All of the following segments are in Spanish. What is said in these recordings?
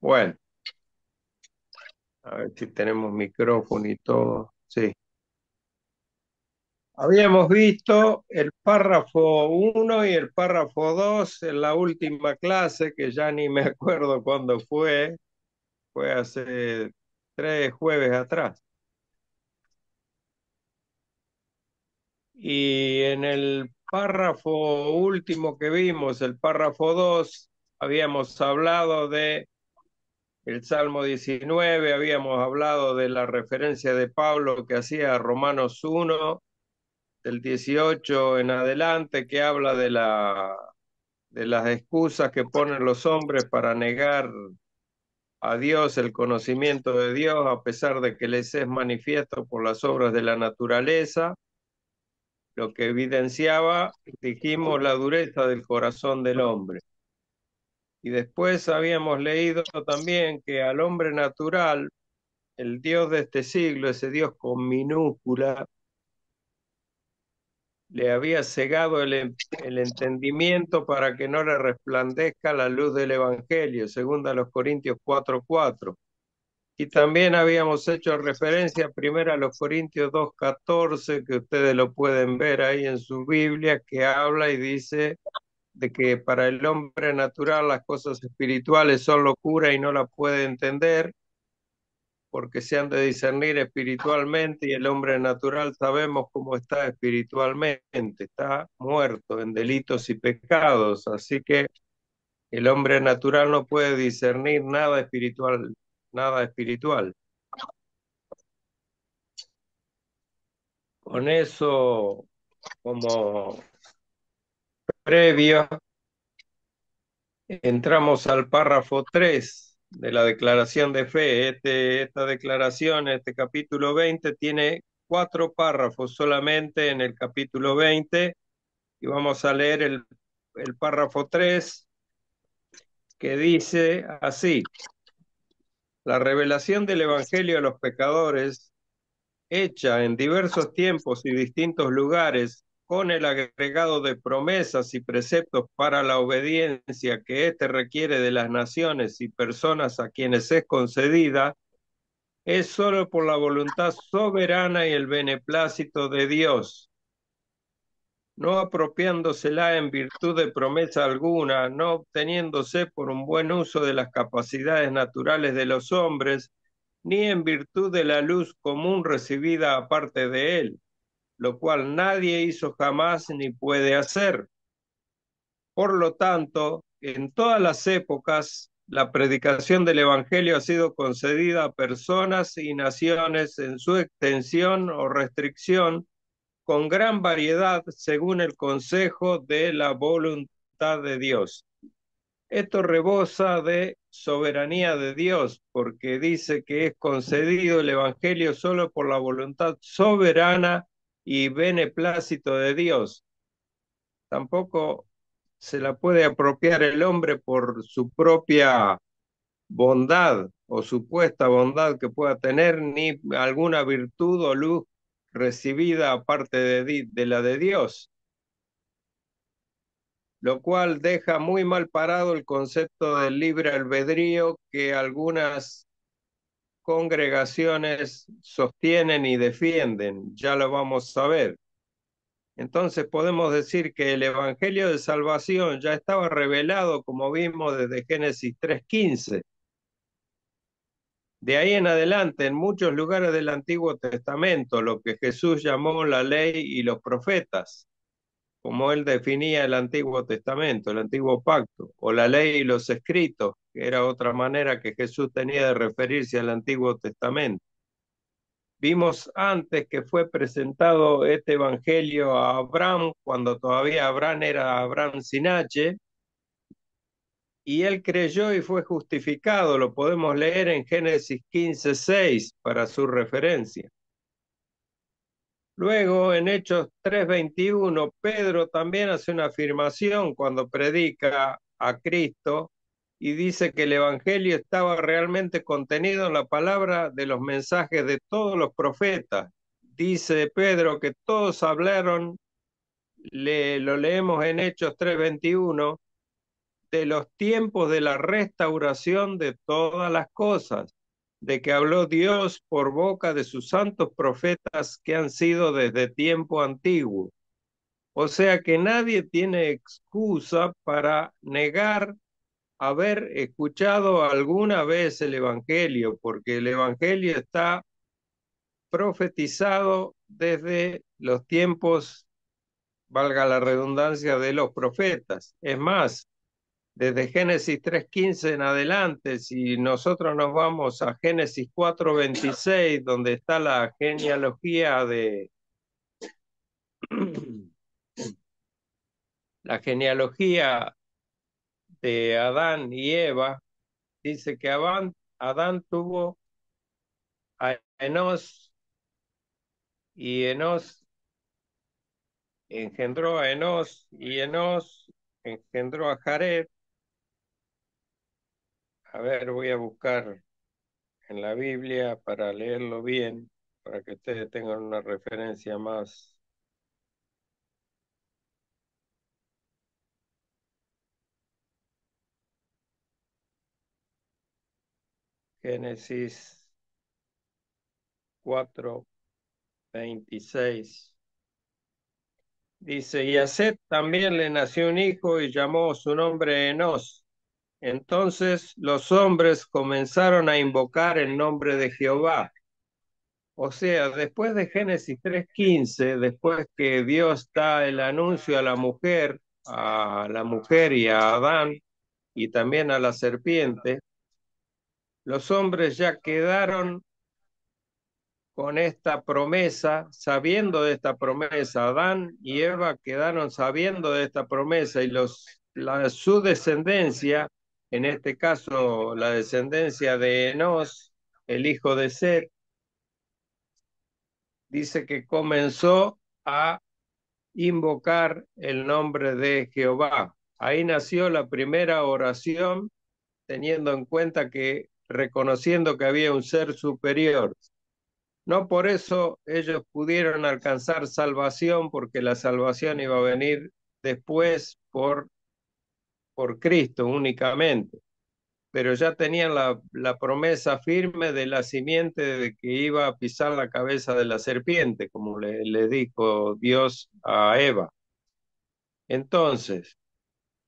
Bueno, a ver si tenemos micrófono y todo. Sí. Habíamos visto el párrafo uno y el párrafo 2 en la última clase, que ya ni me acuerdo cuándo fue hace 3 jueves atrás. Y en el párrafo último que vimos, el párrafo 2, habíamos hablado de el Salmo 19, habíamos hablado de la referencia de Pablo que hacía a Romanos 1 del 18 en adelante, que habla de las excusas que ponen los hombres para negar a Dios, el conocimiento de Dios, a pesar de que les es manifiesto por las obras de la naturaleza, lo que evidenciaba, dijimos, la dureza del corazón del hombre. Y después habíamos leído también que al hombre natural, el Dios de este siglo, ese Dios con minúscula, le había cegado el entendimiento para que no le resplandezca la luz del Evangelio, según a los Corintios 4:4. Y también habíamos hecho referencia primero a los Corintios 2:14, que ustedes lo pueden ver ahí en su Biblia, que habla y dice de que para el hombre natural las cosas espirituales son locura y no las puede entender, porque se han de discernir espiritualmente y el hombre natural sabemos cómo está espiritualmente, está muerto en delitos y pecados, así que el hombre natural no puede discernir nada espiritual, nada espiritual. Con eso como previo, entramos al párrafo 3 de la declaración de fe. Esta declaración, este capítulo 20, tiene 4 párrafos solamente en el capítulo 20 y vamos a leer el párrafo 3 que dice así: la revelación del Evangelio a los pecadores, hecha en diversos tiempos y distintos lugares, con el agregado de promesas y preceptos para la obediencia que éste requiere de las naciones y personas a quienes es concedida, es sólo por la voluntad soberana y el beneplácito de Dios, no apropiándosela en virtud de promesa alguna, no obteniéndose por un buen uso de las capacidades naturales de los hombres, ni en virtud de la luz común recibida aparte de él, lo cual nadie hizo jamás ni puede hacer. Por lo tanto, en todas las épocas, la predicación del Evangelio ha sido concedida a personas y naciones en su extensión o restricción, con gran variedad según el consejo de la voluntad de Dios. Esto rebosa de soberanía de Dios, porque dice que es concedido el Evangelio solo por la voluntad soberana y beneplácito de Dios. Tampoco se la puede apropiar el hombre por su propia bondad o supuesta bondad que pueda tener, ni alguna virtud o luz recibida aparte de la de Dios, lo cual deja muy mal parado el concepto del libre albedrío que algunas congregaciones sostienen y defienden. Ya lo vamos a ver. Entonces podemos decir que el Evangelio de Salvación ya estaba revelado, como vimos desde Génesis 3:15. De ahí en adelante, en muchos lugares del Antiguo Testamento, lo que Jesús llamó la ley y los profetas, como él definía el Antiguo Testamento, el Antiguo Pacto, o la ley y los escritos, que era otra manera que Jesús tenía de referirse al Antiguo Testamento. Vimos antes que fue presentado este evangelio a Abraham, cuando todavía Abraham era Abraham sin H, y él creyó y fue justificado. Lo podemos leer en Génesis 15:6 para su referencia. Luego, en Hechos 3:21, Pedro también hace una afirmación cuando predica a Cristo y dice que el Evangelio estaba realmente contenido en la palabra de los mensajes de todos los profetas. Dice Pedro que todos hablaron, lo leemos en Hechos 3:21, de los tiempos de la restauración de todas las cosas, de que habló Dios por boca de sus santos profetas que han sido desde tiempo antiguo. O sea que nadie tiene excusa para negar haber escuchado alguna vez el Evangelio, porque el Evangelio está profetizado desde los tiempos, valga la redundancia, de los profetas. Es más, desde Génesis 3:15 en adelante, si nosotros nos vamos a Génesis 4:26, donde está la genealogía de la genealogía de Adán y Eva, dice que Adán tuvo a Enos y Enos engendró a Enos y Enos engendró a Jared. A ver, voy a buscar en la Biblia para leerlo bien, para que ustedes tengan una referencia más. Génesis 4:26. Dice, y a Set también le nació un hijo y llamó su nombre Enos. Entonces los hombres comenzaron a invocar el nombre de Jehová. O sea, después de Génesis 3:15, después que Dios da el anuncio a la mujer y a Adán y también a la serpiente, los hombres ya quedaron con esta promesa, sabiendo de esta promesa. Adán y Eva quedaron sabiendo de esta promesa y su descendencia, en este caso la descendencia de Enos, el hijo de Set, dice que comenzó a invocar el nombre de Jehová. Ahí nació la primera oración, teniendo en cuenta que, reconociendo que había un ser superior. No por eso ellos pudieron alcanzar salvación, porque la salvación iba a venir después por Cristo únicamente. Pero ya tenían la promesa firme de la simiente de que iba a pisar la cabeza de la serpiente, como le dijo Dios a Eva. Entonces,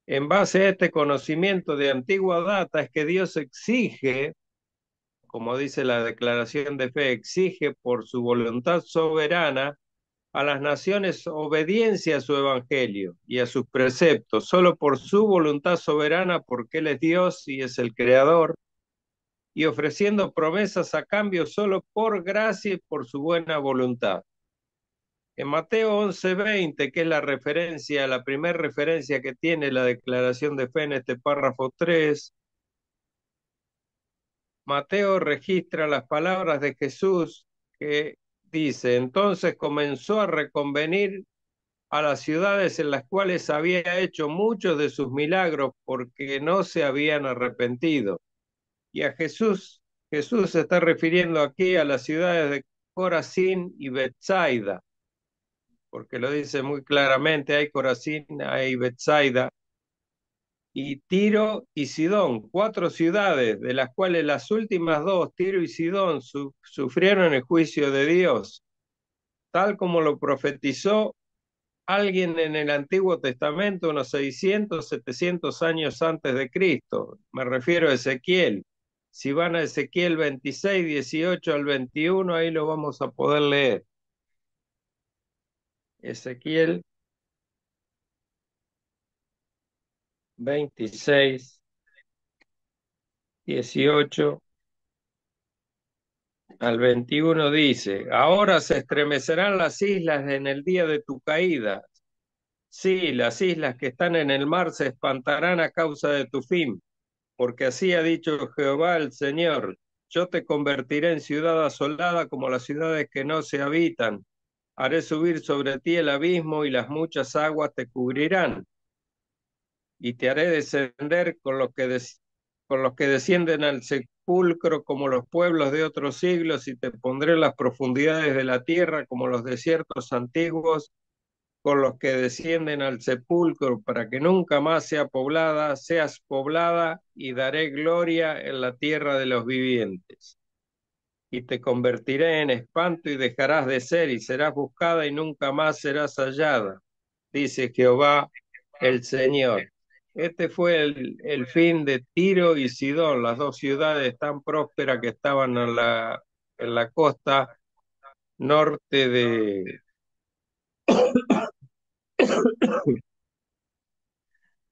en base a este conocimiento de antigua data, es que Dios exige, como dice la declaración de fe, exige por su voluntad soberana a las naciones obediencia a su evangelio y a sus preceptos, solo por su voluntad soberana, porque Él es Dios y es el creador, y ofreciendo promesas a cambio solo por gracia y por su buena voluntad. En Mateo 11:20, que es la referencia, la primera referencia que tiene la declaración de fe en este párrafo 3, Mateo registra las palabras de Jesús que dice, entonces comenzó a reconvenir a las ciudades en las cuales había hecho muchos de sus milagros porque no se habían arrepentido. Y a Jesús se está refiriendo aquí a las ciudades de Corazín y Betsaida, porque lo dice muy claramente, hay Corazín, hay Betsaida, y Tiro y Sidón, 4 ciudades, de las cuales las últimas dos, Tiro y Sidón, sufrieron el juicio de Dios, tal como lo profetizó alguien en el Antiguo Testamento unos 600, 700 años antes de Cristo. Me refiero a Ezequiel. Si van a Ezequiel 26, 18 al 21, ahí lo vamos a poder leer. Ezequiel 26, 18 al 21 dice, ahora se estremecerán las islas en el día de tu caída. Sí, las islas que están en el mar se espantarán a causa de tu fin, porque así ha dicho Jehová el Señor, yo te convertiré en ciudad asolada como las ciudades que no se habitan. Haré subir sobre ti el abismo y las muchas aguas te cubrirán. Y te haré descender con los que descienden al sepulcro como los pueblos de otros siglos y te pondré en las profundidades de la tierra como los desiertos antiguos con los que descienden al sepulcro, para que nunca más sea poblada, seas poblada, y daré gloria en la tierra de los vivientes. Y te convertiré en espanto y dejarás de ser, y serás buscada y nunca más serás hallada, dice Jehová el Señor. Este fue el fin de Tiro y Sidón, las dos ciudades tan prósperas que estaban en la costa norte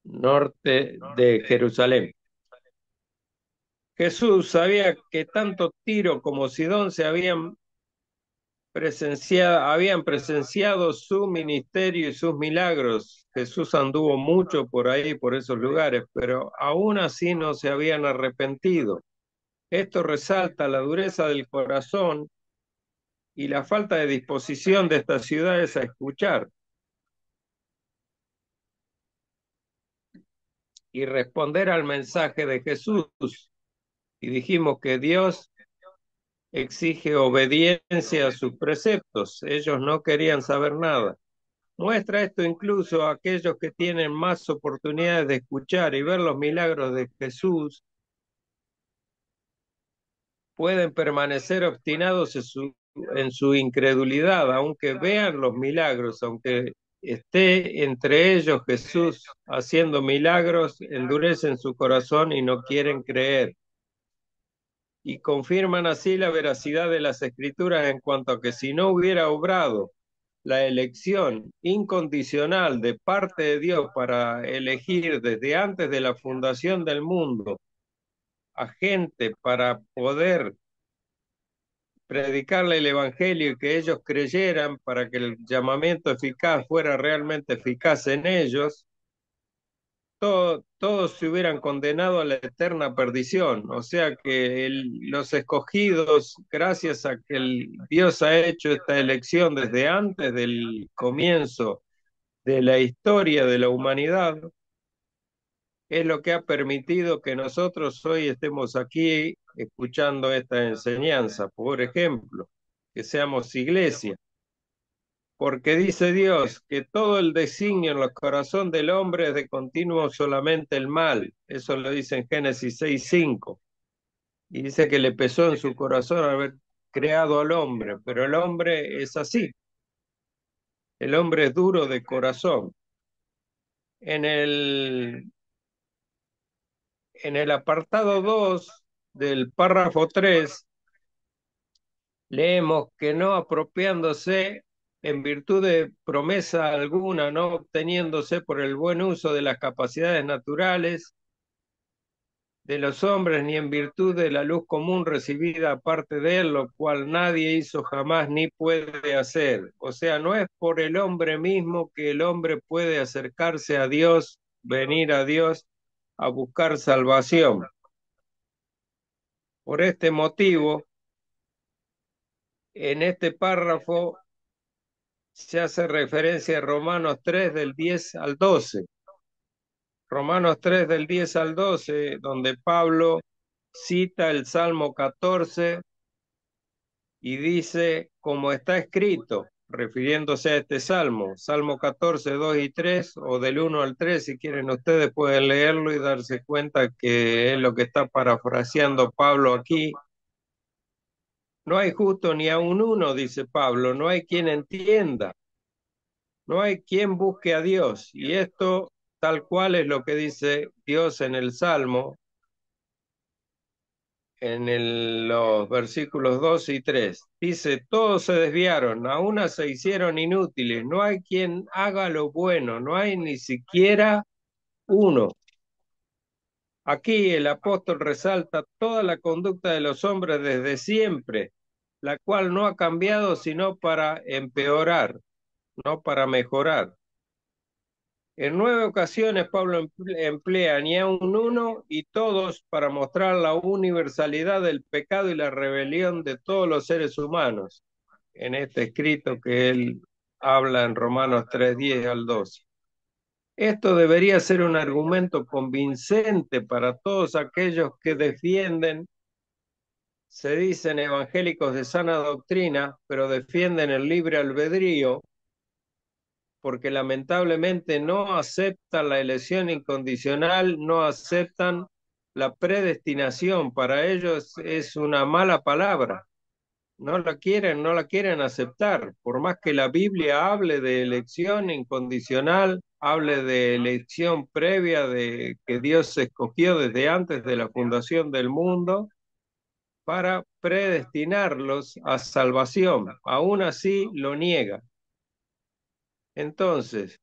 norte de Jerusalén. Jesús sabía que tanto Tiro como Sidón habían presenciado su ministerio y sus milagros. Jesús anduvo mucho por ahí, por esos lugares, pero aún así no se habían arrepentido. Esto resalta la dureza del corazón y la falta de disposición de estas ciudades a escuchar y responder al mensaje de Jesús. Y dijimos que Dios exige obediencia a sus preceptos. Ellos no querían saber nada. Muestra esto incluso a aquellos que tienen más oportunidades de escuchar y ver los milagros de Jesús, pueden permanecer obstinados en su incredulidad, aunque vean los milagros, aunque esté entre ellos Jesús haciendo milagros, endurecen su corazón y no quieren creer. Y confirman así la veracidad de las Escrituras en cuanto a que si no hubiera obrado la elección incondicional de parte de Dios para elegir desde antes de la fundación del mundo a gente para poder predicarle el Evangelio y que ellos creyeran para que el llamamiento eficaz fuera realmente eficaz en ellos, todos se hubieran condenado a la eterna perdición. O sea que los escogidos, gracias a que Dios ha hecho esta elección desde antes del comienzo de la historia de la humanidad, es lo que ha permitido que nosotros hoy estemos aquí escuchando esta enseñanza. Por ejemplo, que seamos iglesia. Porque dice Dios que todo el designio en el corazón del hombre es de continuo solamente el mal. Eso lo dice en Génesis 6:5. Y dice que le pesó en su corazón haber creado al hombre, pero el hombre es así. El hombre es duro de corazón. En el, en el apartado 2 del párrafo 3 leemos que no apropiándose en virtud de promesa alguna, no obteniéndose por el buen uso de las capacidades naturales de los hombres, ni en virtud de la luz común recibida aparte de él, lo cual nadie hizo jamás ni puede hacer. O sea, no es por el hombre mismo que el hombre puede acercarse a Dios, venir a Dios a buscar salvación. Por este motivo, en este párrafo se hace referencia a Romanos 3 del 10 al 12. Romanos 3 del 10 al 12, donde Pablo cita el Salmo 14 y dice, como está escrito, refiriéndose a este Salmo, Salmo 14, 2 y 3, o del 1 al 3, si quieren ustedes pueden leerlo y darse cuenta que es lo que está parafraseando Pablo aquí. No hay justo ni aun uno, dice Pablo, no hay quien entienda. No hay quien busque a Dios, y esto tal cual es lo que dice Dios en el Salmo, los versículos 2 y 3. Dice, todos se desviaron, a una se hicieron inútiles, no hay quien haga lo bueno, no hay ni siquiera uno. Aquí el apóstol resalta toda la conducta de los hombres desde siempre, la cual no ha cambiado sino para empeorar, no para mejorar. En 9 ocasiones Pablo emplea ni a un uno y todos para mostrar la universalidad del pecado y la rebelión de todos los seres humanos, en este escrito que él habla en Romanos 3, 10 al 12. Esto debería ser un argumento convincente para todos aquellos que defienden, se dicen evangélicos de sana doctrina, pero defienden el libre albedrío porque lamentablemente no aceptan la elección incondicional, no aceptan la predestinación. Para ellos es una mala palabra. No la quieren aceptar. Por más que la Biblia hable de elección incondicional, hable de elección previa, de que Dios escogió desde antes de la fundación del mundo para predestinarlos a salvación. Aún así lo niega. Entonces,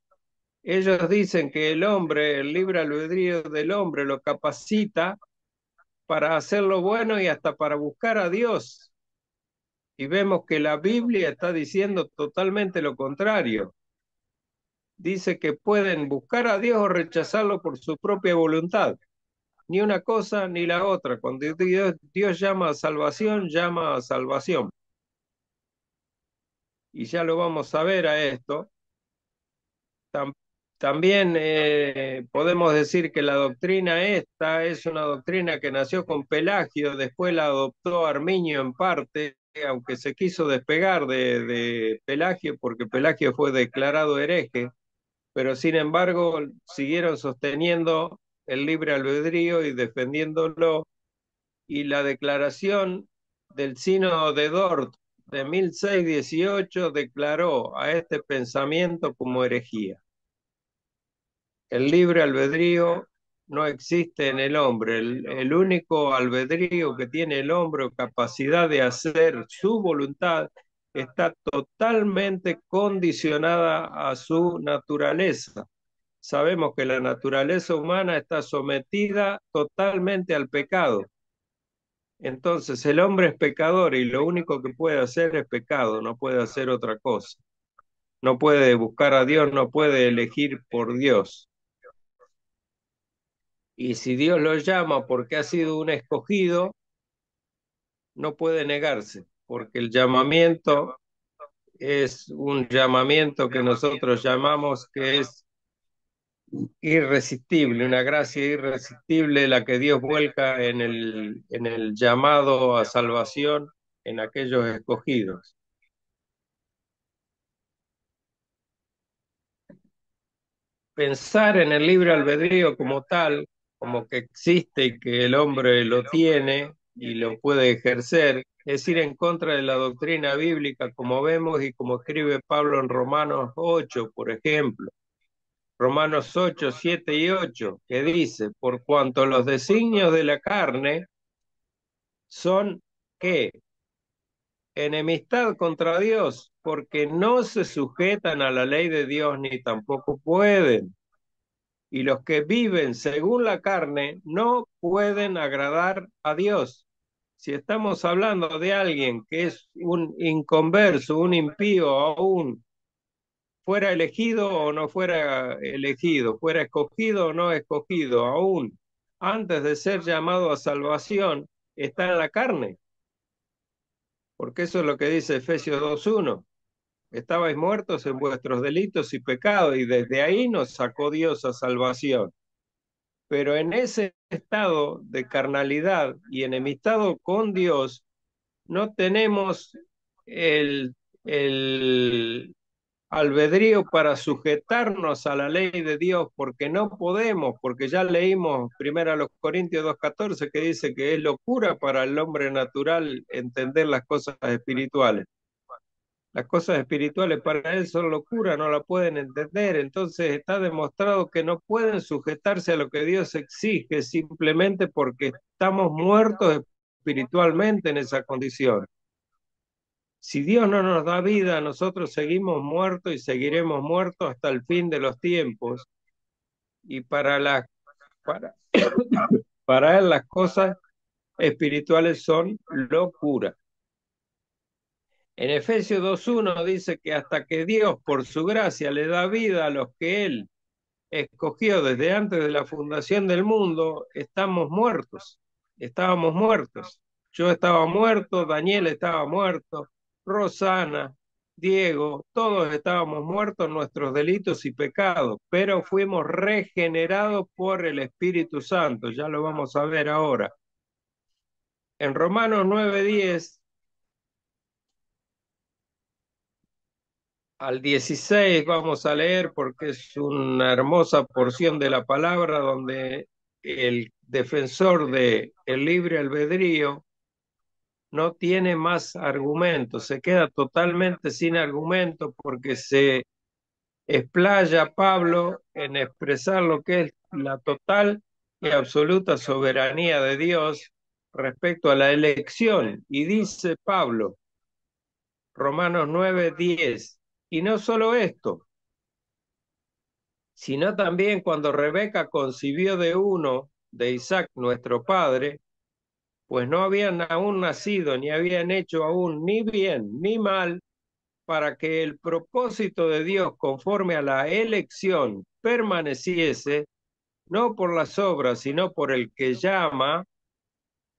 ellos dicen que el hombre, el libre albedrío del hombre lo capacita para hacer lo bueno y hasta para buscar a Dios. Y vemos que la Biblia está diciendo totalmente lo contrario. Dice que pueden buscar a Dios o rechazarlo por su propia voluntad. Ni una cosa ni la otra. Cuando Dios llama a salvación, llama a salvación. Y ya lo vamos a ver a esto. Tam- También podemos decir que la doctrina esta es una doctrina que nació con Pelagio, después la adoptó Arminio en parte, aunque se quiso despegar de Pelagio porque Pelagio fue declarado hereje, pero sin embargo siguieron sosteniendo el libre albedrío y defendiéndolo, y la declaración del Sínodo de Dort de 1618 declaró a este pensamiento como herejía. El libre albedrío no existe en el hombre. El único albedrío que tiene el hombre o capacidad de hacer su voluntad está totalmente condicionada a su naturaleza. Sabemos que la naturaleza humana está sometida totalmente al pecado. Entonces el hombre es pecador y lo único que puede hacer es pecado, no puede hacer otra cosa. No puede buscar a Dios, no puede elegir por Dios. Y si Dios lo llama porque ha sido un escogido, no puede negarse, porque el llamamiento es un llamamiento que nosotros llamamos que es irresistible, una gracia irresistible la que Dios vuelca en el llamado a salvación en aquellos escogidos. Pensar en el libre albedrío como tal, como que existe y que el hombre lo tiene y lo puede ejercer, es ir en contra de la doctrina bíblica, como vemos y como escribe Pablo en Romanos 8, por ejemplo. Romanos 8, 7 y 8, que dice, por cuanto los designios de la carne son, ¿qué? Enemistad contra Dios, porque no se sujetan a la ley de Dios ni tampoco pueden. Y los que viven según la carne no pueden agradar a Dios. Si estamos hablando de alguien que es un inconverso, un impío, aún fuera elegido o no fuera elegido, fuera escogido o no escogido, aún antes de ser llamado a salvación, está en la carne, porque eso es lo que dice Efesios 2:1. Estabais muertos en vuestros delitos y pecados, y desde ahí nos sacó Dios a salvación. Pero en ese estado de carnalidad y enemistado con Dios, no tenemos el, el albedrío para sujetarnos a la ley de Dios, porque no podemos, porque ya leímos 1 Corintios 2:14 que dice que es locura para el hombre natural entender las cosas espirituales. Las cosas espirituales para él son locura, no la pueden entender. Entonces está demostrado que no pueden sujetarse a lo que Dios exige simplemente porque estamos muertos espiritualmente en esa condición. Si Dios no nos da vida, nosotros seguimos muertos y seguiremos muertos hasta el fin de los tiempos. Y para, para él las cosas espirituales son locura. En Efesios 2:1 dice que hasta que Dios por su gracia le da vida a los que Él escogió desde antes de la fundación del mundo, estamos muertos, estábamos muertos. Yo estaba muerto, Daniel estaba muerto, Rosana, Diego, todos estábamos muertos en nuestros delitos y pecados, pero fuimos regenerados por el Espíritu Santo, ya lo vamos a ver ahora. En Romanos 9:10 al 16 vamos a leer porque es una hermosa porción de la palabra donde el defensor de el libre albedrío no tiene más argumentos, se queda totalmente sin argumentos porque se explaya Pablo en expresar lo que es la total y absoluta soberanía de Dios respecto a la elección. Y dice Pablo, Romanos 9:10, y no solo esto, sino también cuando Rebeca concibió de uno, de Isaac nuestro padre, pues no habían aún nacido, ni habían hecho aún ni bien ni mal, para que el propósito de Dios conforme a la elección permaneciese, no por las obras, sino por el que llama,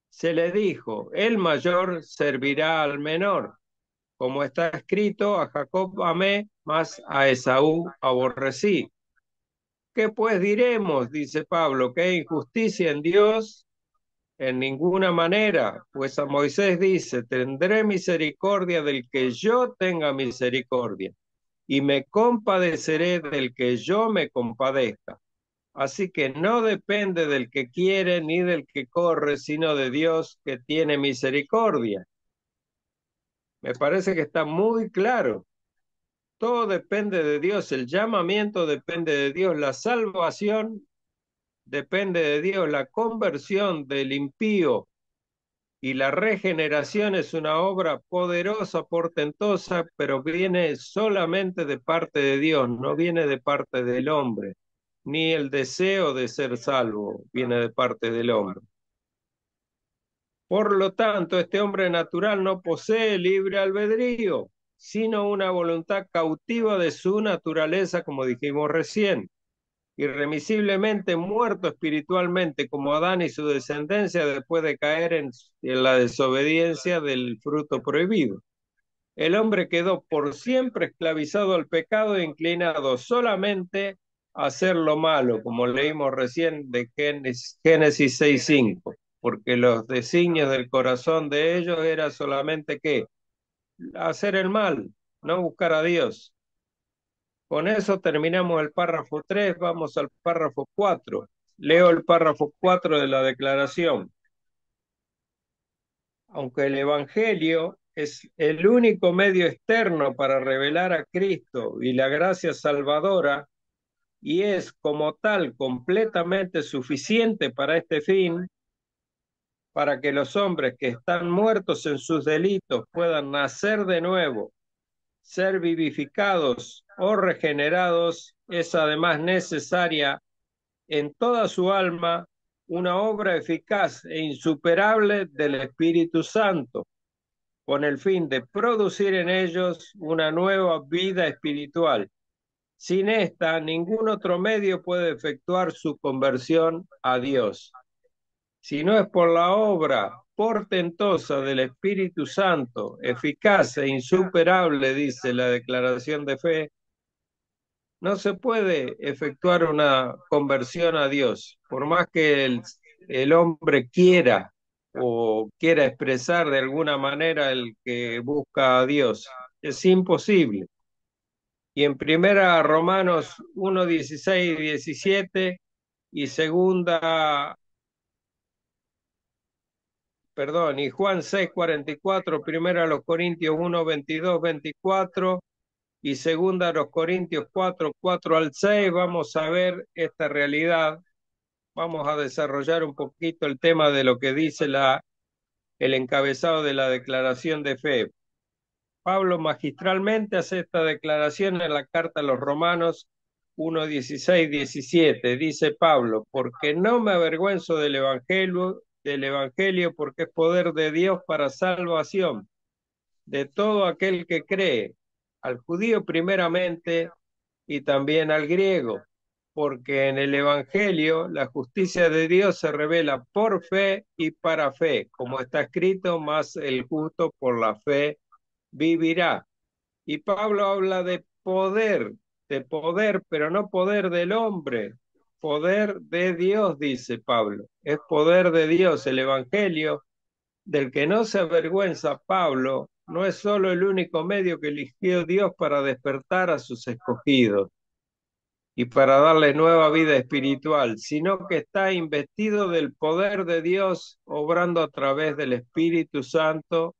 se le dijo, el mayor servirá al menor. Como está escrito, a Jacob amé, mas a Esaú aborrecí. ¿Qué pues diremos? Dice Pablo, que hay injusticia en Dios en ninguna manera, pues a Moisés dice, tendré misericordia del que yo tenga misericordia y me compadeceré del que yo me compadezca. Así que no depende del que quiere ni del que corre, sino de Dios que tiene misericordia. Me parece que está muy claro. Todo depende de Dios, el llamamiento depende de Dios, la salvación depende de Dios, la conversión del impío y la regeneración es una obra poderosa, portentosa, pero viene solamente de parte de Dios, no viene de parte del hombre, ni el deseo de ser salvo viene de parte del hombre. Por lo tanto, este hombre natural no posee libre albedrío, sino una voluntad cautiva de su naturaleza, como dijimos recién, irremisiblemente muerto espiritualmente como Adán y su descendencia después de caer en la desobediencia del fruto prohibido. El hombre quedó por siempre esclavizado al pecado e inclinado solamente a hacer lo malo, como leímos recién de Génesis 6:5, porque los designios del corazón de ellos era solamente que hacer el mal, no buscar a Dios. Con eso terminamos el párrafo 3, vamos al párrafo 4. Leo el párrafo 4 de la declaración. Aunque el Evangelio es el único medio externo para revelar a Cristo y la gracia salvadora, y es como tal completamente suficiente para este fin, para que los hombres que están muertos en sus delitos puedan nacer de nuevo, ser vivificados o regenerados, es además necesaria en toda su alma una obra eficaz e insuperable del Espíritu Santo, con el fin de producir en ellos una nueva vida espiritual. Sin esta, ningún otro medio puede efectuar su conversión a Dios. Si no es por la obra portentosa del Espíritu Santo, eficaz e insuperable, dice la declaración de fe, no se puede efectuar una conversión a Dios, por más que el hombre quiera o quiera expresar de alguna manera el que busca a Dios. Es imposible. Y en primera Romanos 1:16 y 17 y segunda, perdón, y Juan 6:44, primera a los Corintios 1:22, 24 y segunda a los Corintios 4:4 al 6, vamos a ver esta realidad. Vamos a desarrollar un poquito el tema de lo que dice el encabezado de la declaración de fe. Pablo magistralmente hace esta declaración en la carta a los Romanos 1:16, 17. Dice Pablo, porque no me avergüenzo del evangelio porque es poder de Dios para salvación de todo aquel que cree, al judío primeramente y también al griego, porque en el Evangelio la justicia de Dios se revela por fe y para fe, como está escrito, más el justo por la fe vivirá. Y Pablo habla de poder, pero no poder del hombre, poder de Dios, dice Pablo. Es poder de Dios el Evangelio del que no se avergüenza Pablo, no es solo el único medio que eligió Dios para despertar a sus escogidos y para darle nueva vida espiritual, sino que está investido del poder de Dios, obrando a través del Espíritu Santo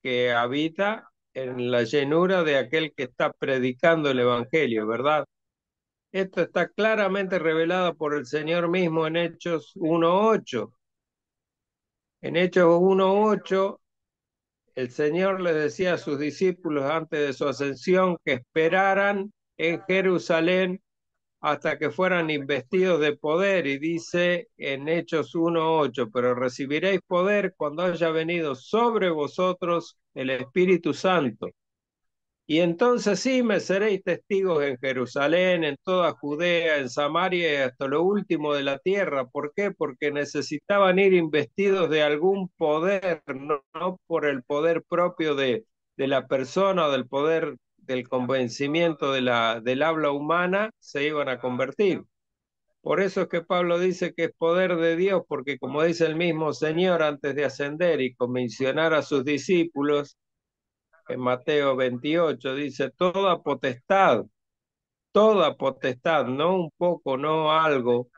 que habita en la llenura de aquel que está predicando el Evangelio, ¿verdad? Esto está claramente revelado por el Señor mismo en Hechos 1:8. En Hechos 1:8, el Señor les decía a sus discípulos antes de su ascensión que esperaran en Jerusalén hasta que fueran investidos de poder, y dice en Hechos 1:8, pero recibiréis poder cuando haya venido sobre vosotros el Espíritu Santo. Y entonces sí me seréis testigos en Jerusalén, en toda Judea, en Samaria y hasta lo último de la tierra. ¿Por qué? Porque necesitaban ir investidos de algún poder, no por el poder propio de la persona o del poder del convencimiento del habla humana, se iban a convertir. Por eso es que Pablo dice que es poder de Dios, porque como dice el mismo Señor antes de ascender y comisionar a sus discípulos, en Mateo 28, dice, toda potestad, no un poco, no algo,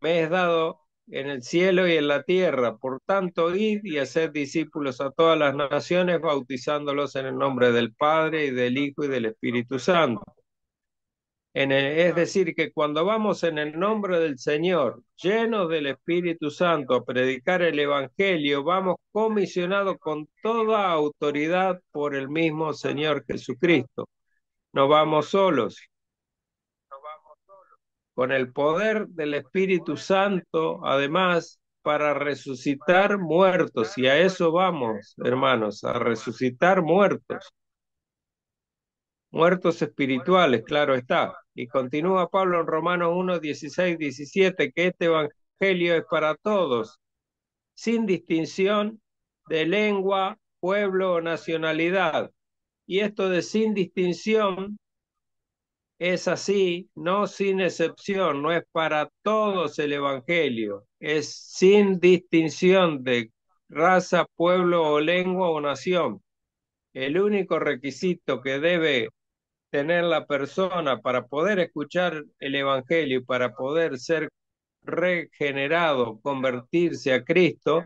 me es dado en el cielo y en la tierra. Por tanto, id y haced discípulos a todas las naciones, bautizándolos en el nombre del Padre y del Hijo y del Espíritu Santo. Es decir, que cuando vamos en el nombre del Señor, llenos del Espíritu Santo, a predicar el Evangelio, vamos comisionados con toda autoridad por el mismo Señor Jesucristo. No vamos solos, con el poder del Espíritu Santo, además, para resucitar muertos. Y a eso vamos, hermanos, a resucitar muertos. Muertos espirituales, claro está. Y continúa Pablo en Romanos 1:16-17, que este evangelio es para todos, sin distinción de lengua, pueblo o nacionalidad. Y esto de sin distinción es así, no sin excepción, no es para todos el evangelio, es sin distinción de raza, pueblo o lengua o nación. El único requisito que debe tener la persona para poder escuchar el Evangelio y para poder ser regenerado, convertirse a Cristo,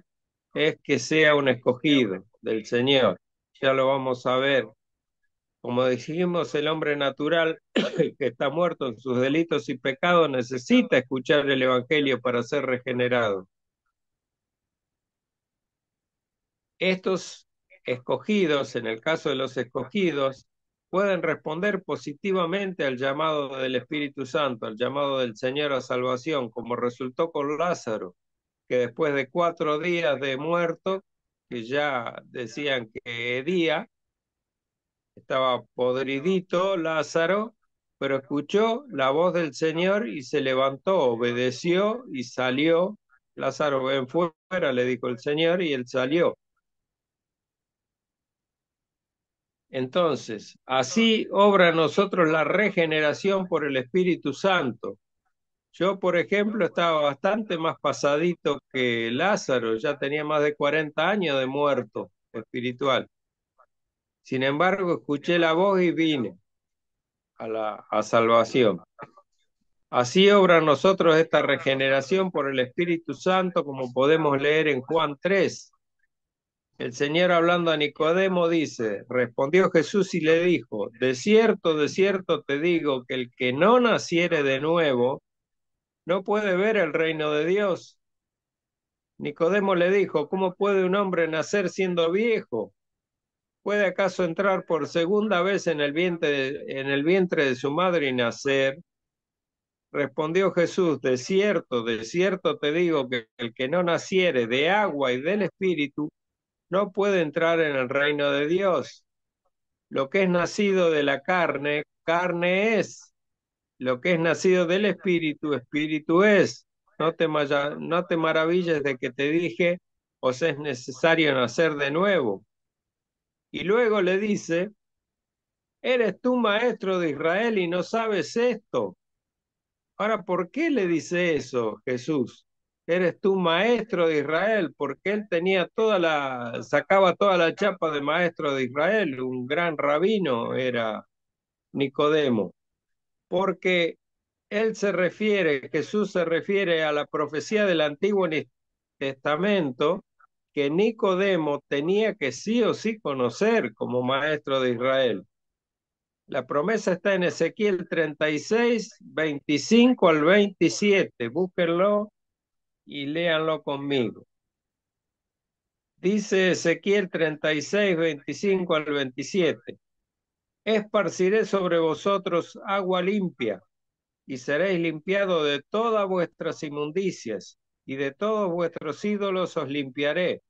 es que sea un escogido del Señor. Ya lo vamos a ver. Como dijimos, el hombre natural que está muerto en sus delitos y pecados necesita escuchar el Evangelio para ser regenerado. Estos escogidos, en el caso de los escogidos, pueden responder positivamente al llamado del Espíritu Santo, al llamado del Señor a salvación, como resultó con Lázaro, que después de 4 días de muerto, que ya decían que día, estaba podridito Lázaro, pero escuchó la voz del Señor y se levantó, obedeció y salió. Lázaro, ven fuera, le dijo el Señor, y él salió. Entonces, así obra en nosotros la regeneración por el Espíritu Santo. Yo, por ejemplo, estaba bastante más pasadito que Lázaro, ya tenía más de 40 años de muerto espiritual. Sin embargo, escuché la voz y vine a salvación. Así obra en nosotros esta regeneración por el Espíritu Santo, como podemos leer en Juan 3. El Señor hablando a Nicodemo dice, respondió Jesús y le dijo, de cierto te digo que el que no naciere de nuevo no puede ver el reino de Dios. Nicodemo le dijo, ¿cómo puede un hombre nacer siendo viejo? ¿Puede acaso entrar por segunda vez en el vientre de su madre y nacer? Respondió Jesús, de cierto te digo que el que no naciere de agua y del Espíritu no puede entrar en el reino de Dios. Lo que es nacido de la carne, carne es. Lo que es nacido del Espíritu, Espíritu es. No te maravilles de que te dije, os es necesario nacer de nuevo. Y luego le dice, ¿eres tú maestro de Israel y no sabes esto? Ahora, ¿por qué le dice eso Jesús? eres tú maestro de Israel, porque él tenía sacaba toda la chapa de maestro de Israel, un gran rabino era Nicodemo, porque Jesús se refiere a la profecía del Antiguo Testamento que Nicodemo tenía que sí o sí conocer como maestro de Israel. La promesa está en Ezequiel 36, 25 al 27. Búsquenlo y léanlo conmigo. Dice Ezequiel 36, 25 al 27. Esparciré sobre vosotros agua limpia, y seréis limpiados de todas vuestras inmundicias, y de todos vuestros ídolos os limpiaré.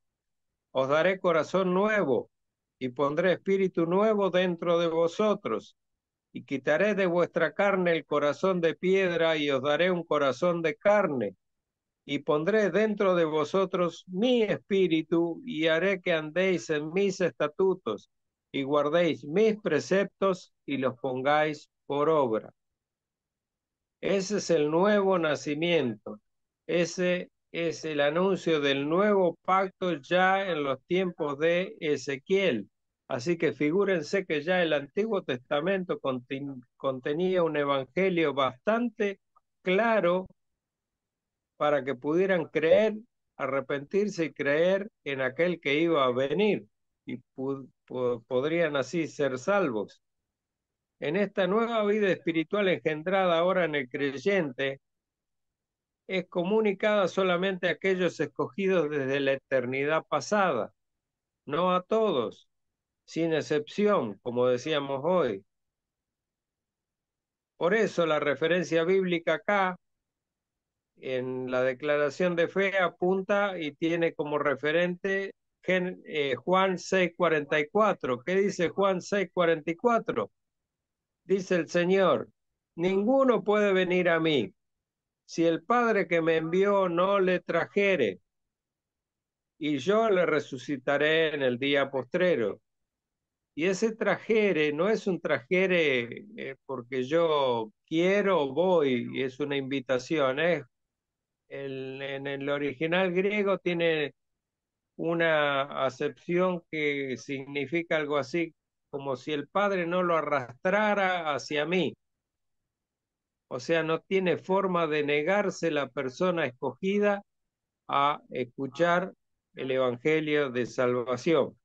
Os daré corazón nuevo, y pondré espíritu nuevo dentro de vosotros, y quitaré de vuestra carne el corazón de piedra, y os daré un corazón de carne, y pondré dentro de vosotros mi espíritu, y haré que andéis en mis estatutos, y guardéis mis preceptos, y los pongáis por obra. Ese es el nuevo nacimiento. Ese es el anuncio del nuevo pacto ya en los tiempos de Ezequiel. Así que figúrense que ya el Antiguo Testamento contenía un evangelio bastante claro para que pudieran creer, arrepentirse y creer en aquel que iba a venir y podrían así ser salvos. En esta nueva vida espiritual engendrada ahora en el creyente, es comunicada solamente a aquellos escogidos desde la eternidad pasada, no a todos, sin excepción, como decíamos hoy. Por eso la referencia bíblica acá, en la declaración de fe, apunta y tiene como referente Juan 6:44. ¿Qué dice Juan 6:44? Dice el Señor, ninguno puede venir a mí si el Padre que me envió no le trajere, y yo le resucitaré en el día postrero. Y ese trajere no es un trajere porque yo quiero o voy, y es una invitación. En el original griego tiene una acepción que significa algo así como si el Padre no lo arrastrara hacia mí. O sea, no tiene forma de negarse la persona escogida a escuchar el Evangelio de salvación.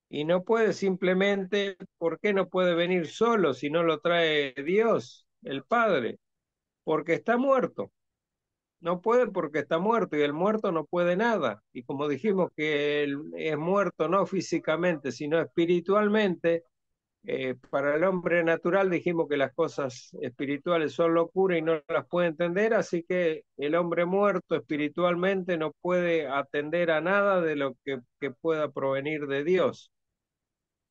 Y no puede simplemente, ¿por qué no puede venir solo si no lo trae Dios, el Padre? Porque está muerto. No puede porque está muerto y el muerto no puede nada. Y como dijimos que él es muerto no físicamente, sino espiritualmente, para el hombre natural dijimos que las cosas espirituales son locura y no las puede entender, así que el hombre muerto espiritualmente no puede atender a nada de lo que pueda provenir de Dios,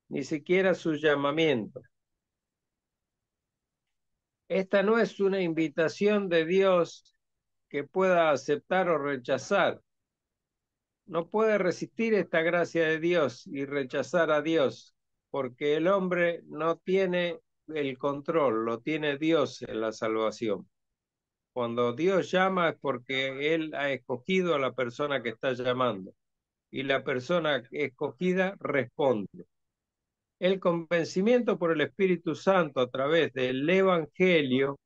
ni siquiera su llamamiento. Esta no es una invitación de Dios que pueda aceptar o rechazar. No puede resistir esta gracia de Dios y rechazar a Dios, porque el hombre no tiene el control, lo tiene Dios en la salvación. Cuando Dios llama es porque Él ha escogido a la persona que está llamando y la persona escogida responde. El convencimiento por el Espíritu Santo a través del Evangelio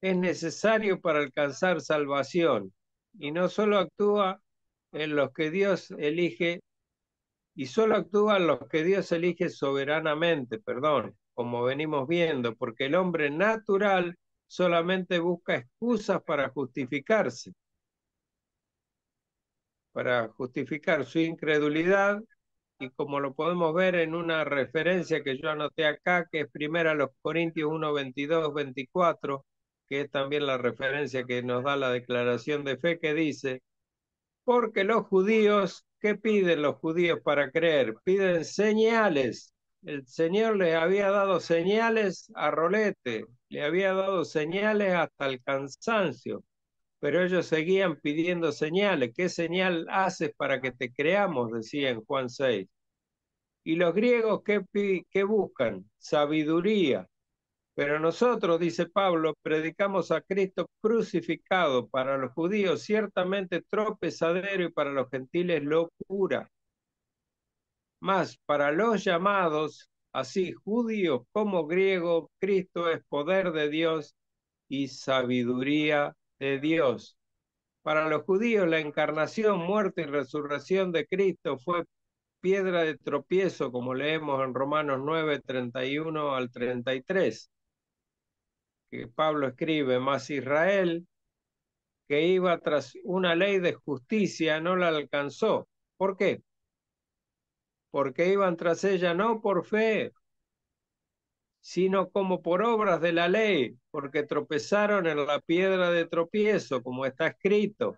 es necesario para alcanzar salvación y no solo actúa en los que Dios elige y solo actúa en los que Dios elige soberanamente, perdón, como venimos viendo, porque el hombre natural solamente busca excusas para justificar su incredulidad y como lo podemos ver en una referencia que yo anoté acá, que es primera los Corintios 1, 22, 24, que es también la referencia que nos da la declaración de fe que dice, porque los judíos, ¿qué piden los judíos para creer? Piden señales. El Señor les había dado señales a rolete, le había dado señales hasta el cansancio, pero ellos seguían pidiendo señales. ¿Qué señal haces para que te creamos? Decía en Juan 6. Y los griegos, ¿qué buscan? Sabiduría. Pero nosotros, dice Pablo, predicamos a Cristo crucificado, para los judíos ciertamente tropezadero y para los gentiles locura. Mas para los llamados, así judíos como griegos, Cristo es poder de Dios y sabiduría de Dios. Para los judíos la encarnación, muerte y resurrección de Cristo fue piedra de tropiezo, como leemos en Romanos 9, 31 al 33, que Pablo escribe, mas Israel, que iba tras una ley de justicia, no la alcanzó. ¿Por qué? Porque iban tras ella no por fe, sino como por obras de la ley, porque tropezaron en la piedra de tropiezo, como está escrito.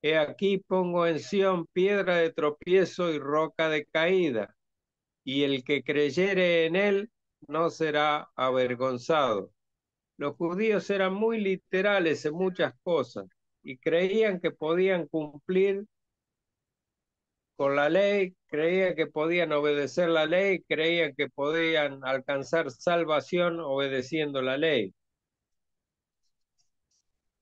He aquí pongo en Sión piedra de tropiezo y roca de caída, y el que creyere en él no será avergonzado. Los judíos eran muy literales en muchas cosas y creían que podían cumplir con la ley, creían que podían obedecer la ley, creían que podían alcanzar salvación obedeciendo la ley.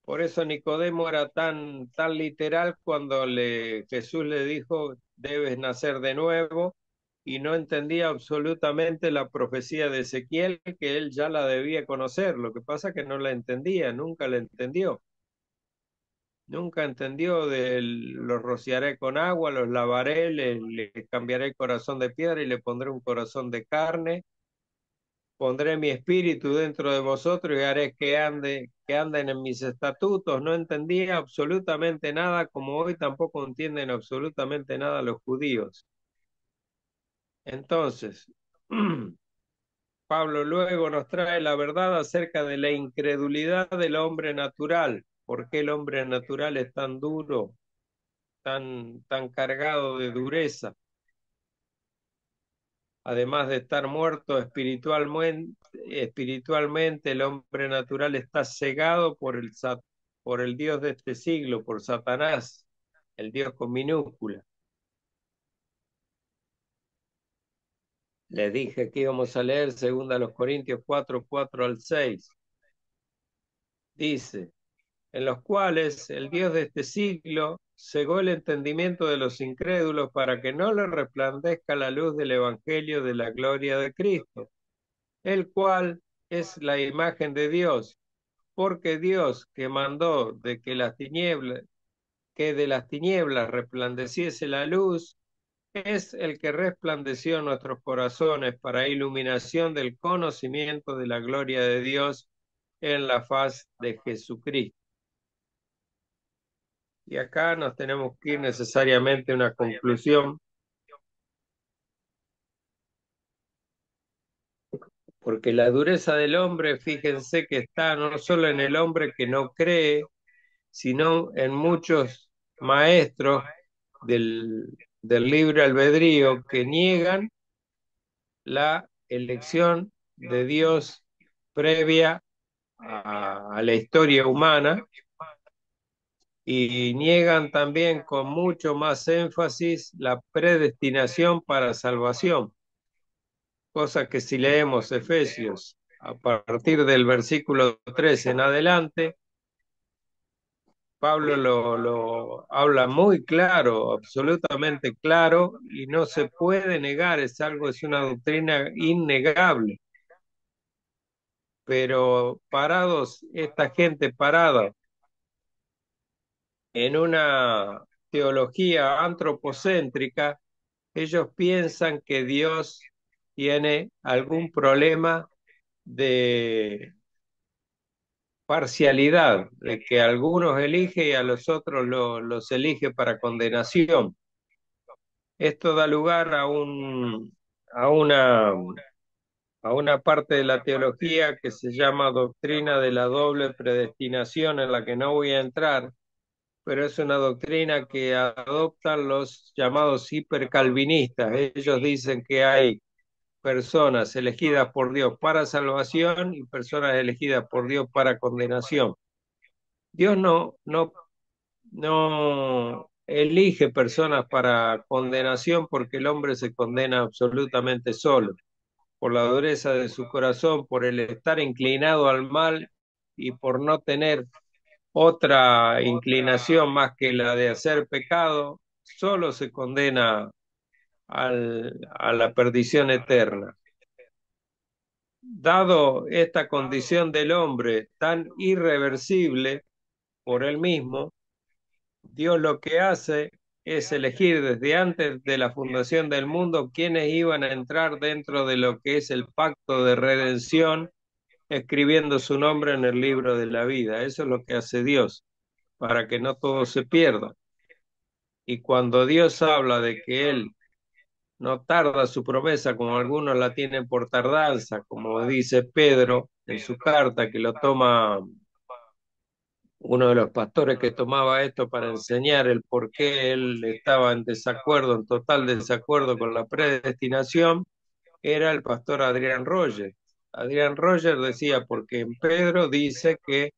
Por eso Nicodemo era tan literal cuando Jesús le dijo, debes nacer de nuevo, y no entendía absolutamente la profecía de Ezequiel, que él ya la debía conocer. Lo que pasa es que no la entendía, nunca la entendió. Nunca entendió los rociaré con agua, los lavaré, le cambiaré el corazón de piedra y le pondré un corazón de carne. Pondré mi espíritu dentro de vosotros y haré que anden en mis estatutos. No entendía absolutamente nada, como hoy tampoco entienden absolutamente nada los judíos. Entonces, Pablo luego nos trae la verdad acerca de la incredulidad del hombre natural. ¿Por qué el hombre natural es tan duro, tan cargado de dureza? Además de estar muerto espiritualmente, el hombre natural está cegado por el Dios de este siglo, por Satanás, el Dios con minúscula. Le dije que íbamos a leer 2 Corintios 4, 4 al 6. Dice, en los cuales el Dios de este siglo cegó el entendimiento de los incrédulos para que no les resplandezca la luz del Evangelio de la gloria de Cristo, el cual es la imagen de Dios, porque Dios que mandó que de las tinieblas resplandeciese la luz, es el que resplandeció en nuestros corazones para iluminación del conocimiento de la gloria de Dios en la faz de Jesucristo. Y acá nos tenemos que ir necesariamente a una conclusión, porque la dureza del hombre, fíjense que está no solo en el hombre que no cree, sino en muchos maestros del libre albedrío que niegan la elección de Dios previa a la historia humana y niegan también con mucho más énfasis la predestinación para salvación, cosa que si leemos Efesios a partir del versículo 3 en adelante, Pablo lo habla muy claro, absolutamente claro, y no se puede negar, es una doctrina innegable. Pero esta gente parada en una teología antropocéntrica, ellos piensan que Dios tiene algún problema de parcialidad, de que a algunos elige y a los otros los elige para condenación. Esto da lugar a a una parte de la teología que se llama doctrina de la doble predestinación, en la que no voy a entrar, pero es una doctrina que adoptan los llamados hipercalvinistas. Ellos dicen que hay personas elegidas por Dios para salvación y personas elegidas por Dios para condenación. Dios no elige personas para condenación porque el hombre se condena absolutamente solo. por la dureza de su corazón, por el estar inclinado al mal y por no tener otra inclinación más que la de hacer pecado, solo se condena a la perdición eterna. Dado esta condición del hombre tan irreversible por él mismo, Dios lo que hace es elegir desde antes de la fundación del mundo quienes iban a entrar dentro de lo que es el pacto de redención, escribiendo su nombre en el libro de la vida. Eso es lo que hace Dios, para que no todo se pierda. Y cuando Dios habla de que Él no tarda su promesa, como algunos la tienen por tardanza, como dice Pedro en su carta, que lo toma uno de los pastores que tomaba esto para enseñar el por qué él estaba en desacuerdo, en total desacuerdo con la predestinación, era el pastor Adrián Roger. Adrián Roger decía, porque en Pedro dice que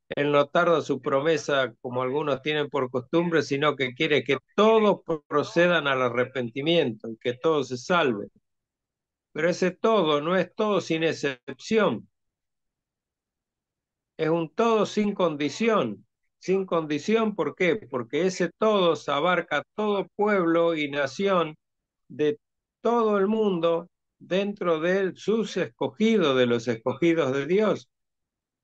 él no tarda su promesa como algunos tienen por costumbre, sino que quiere que todos procedan al arrepentimiento y que todos se salven. Pero ese todo no es todo sin excepción, es un todo sin condición. Sin condición, ¿por qué? Porque ese todos abarca todo pueblo y nación de todo el mundo dentro de sus escogidos, de los escogidos de Dios.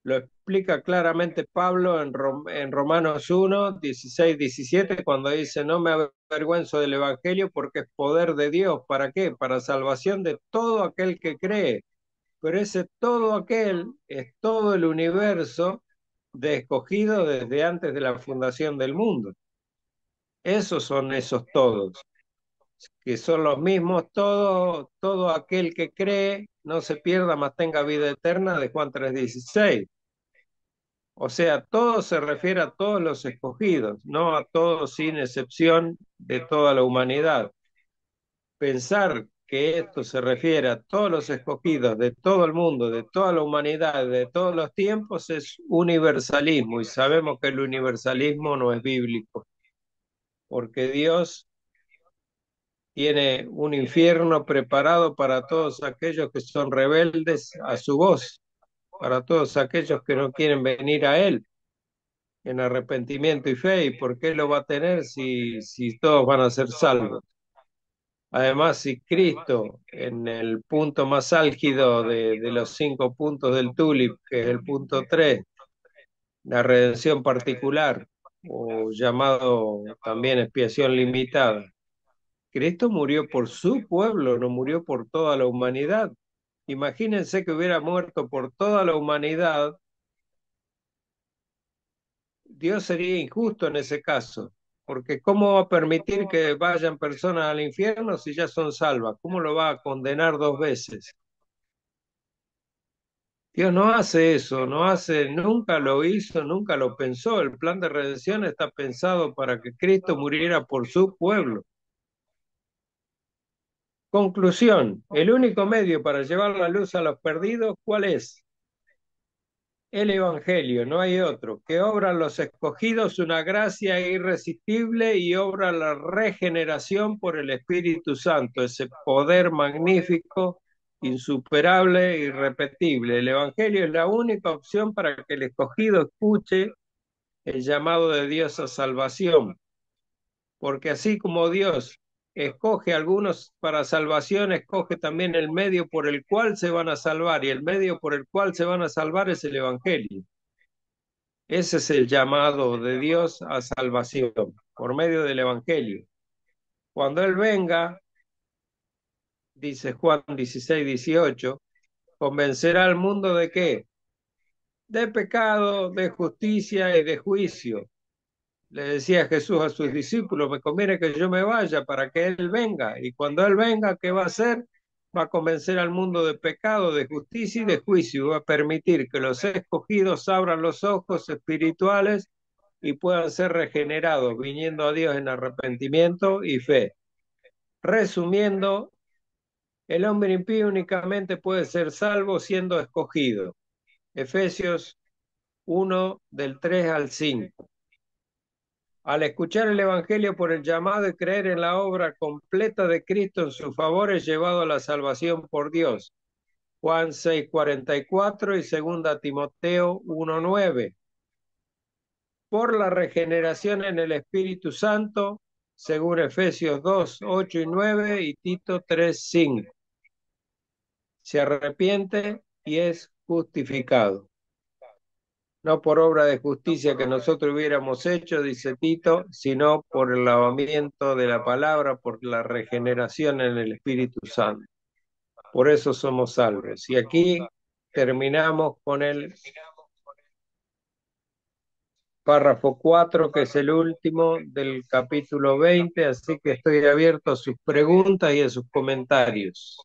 Lo explica claramente Pablo en Romanos 1, 16, 17, cuando dice, no me avergüenzo del Evangelio porque es poder de Dios. ¿Para qué? Para salvación de todo aquel que cree. Pero ese todo aquel es todo el universo de escogido desde antes de la fundación del mundo. Esos son esos todos, que son los mismos, todo aquel que cree no se pierda, mas tenga vida eterna, de Juan 3:16. O sea, todo se refiere a todos los escogidos, no a todos sin excepción de toda la humanidad. Pensar que esto se refiere a todos los escogidos de todo el mundo, de toda la humanidad, de todos los tiempos, es universalismo, y sabemos que el universalismo no es bíblico, porque Dios tiene un infierno preparado para todos aquellos que son rebeldes a su voz, para todos aquellos que no quieren venir a Él en arrepentimiento y fe. ¿Y por qué lo va a tener si todos van a ser salvos? Además, si Cristo, en el punto más álgido de los 5 puntos del tulip, que es el punto 3, la redención particular, o llamado también expiación limitada, Cristo murió por su pueblo, no murió por toda la humanidad. Imagínense que hubiera muerto por toda la humanidad, Dios sería injusto en ese caso, porque ¿cómo va a permitir que vayan personas al infierno si ya son salvas? ¿Cómo lo va a condenar 2 veces? Dios no hace eso, no hace, nunca lo hizo, nunca lo pensó. El plan de redención está pensado para que Cristo muriera por su pueblo. Conclusión, el único medio para llevar la luz a los perdidos, ¿cuál es? El Evangelio, no hay otro, que obran los escogidos una gracia irresistible y obra la regeneración por el Espíritu Santo, ese poder magnífico, insuperable, irrepetible. El Evangelio es la única opción para que el escogido escuche el llamado de Dios a salvación, porque así como Dios escoge a algunos para salvación, escoge también el medio por el cual se van a salvar, y el medio por el cual se van a salvar es el Evangelio. Ese es el llamado de Dios a salvación, por medio del Evangelio. Cuando Él venga, dice Juan 16:18, convencerá al mundo de qué? De pecado, de justicia y de juicio. Le decía Jesús a sus discípulos, me conviene que yo me vaya para que Él venga. Y cuando Él venga, ¿qué va a hacer? Va a convencer al mundo de pecado, de justicia y de juicio. Va a permitir que los escogidos abran los ojos espirituales y puedan ser regenerados, viniendo a Dios en arrepentimiento y fe. Resumiendo, el hombre impío únicamente puede ser salvo siendo escogido. Efesios 1, del 3 al 5. Al escuchar el Evangelio por el llamado y creer en la obra completa de Cristo en su favor, es llevado a la salvación por Dios. Juan 6:44 y 2 Timoteo 1:9. Por la regeneración en el Espíritu Santo, según Efesios 2:8 y 9 y Tito 3:5. Se arrepiente y es justificado. No por obra de justicia que nosotros hubiéramos hecho, dice Tito, sino por el lavamiento de la palabra, por la regeneración en el Espíritu Santo. Por eso somos salvos. Y aquí terminamos con el párrafo 4, que es el último del capítulo 20, así que estoy abierto a sus preguntas y a sus comentarios.